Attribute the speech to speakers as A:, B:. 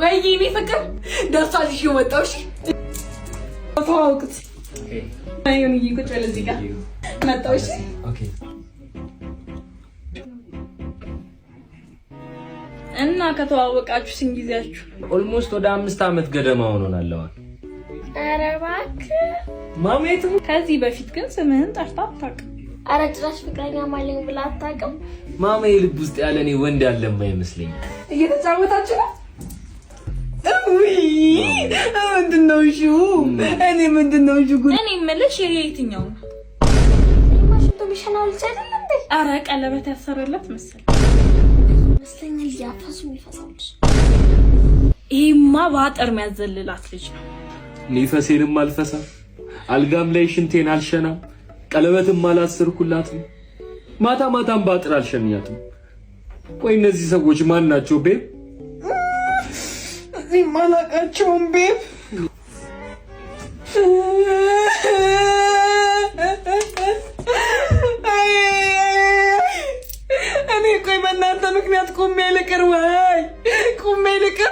A: ወይኔ ፍቅር ደርሷል እሺ ወጣው እሺ ተዋውቁት አይሁን ይቁጭ ለዚህ ጋር መጣው እሺ ኦኬ እና ከተዋወቃችሁ ስንት ጊዜያችሁ
B: ኦልሞስት ወደ 5 አመት ገደማ ሆኖናል
C: ኧረ እባክህ
B: ማሜቱ
A: ከዚህ በፊት ግን ስምህን ጠርታ አታውቅም
C: ኧረ ጭራሽ ፍቅረኛ ማለኝ ብላ አታውቅም
B: ማሜ ልብ ውስጥ ያለኔ ወንድ ያለም አይመስልኝ
A: እየተጫወታችሁ ነው ምንድነው እሺ እኔ ምንድነው እሺ እኔ መልሽ የየትኛው ነው
C: ማሽቶ ሚሽናል አይደል እንዴ
A: ኧረ ቀለበት ያሰረለት መሰለኝ
C: መስለኛል ያፋሱ ይፈሳውልሽ
A: ይሄማ ባጠር የሚያዘልላት ልጅ ነው
B: ሊፈሴንም አልፈሳ አልጋም ላይ ሽንቴን አልሸናም ቀለበትም አላሰርኩላትም ማታ ማታም ባጥር አልሸኛትም ወይ እነዚህ ሰዎች ማን ናቸው ቤብ እዚህ ማላቃቸውም ቤብ እኔ ቆይ በእናንተ ምክንያት ቁሜ ልቅር ወይ ቁሜ ልቅር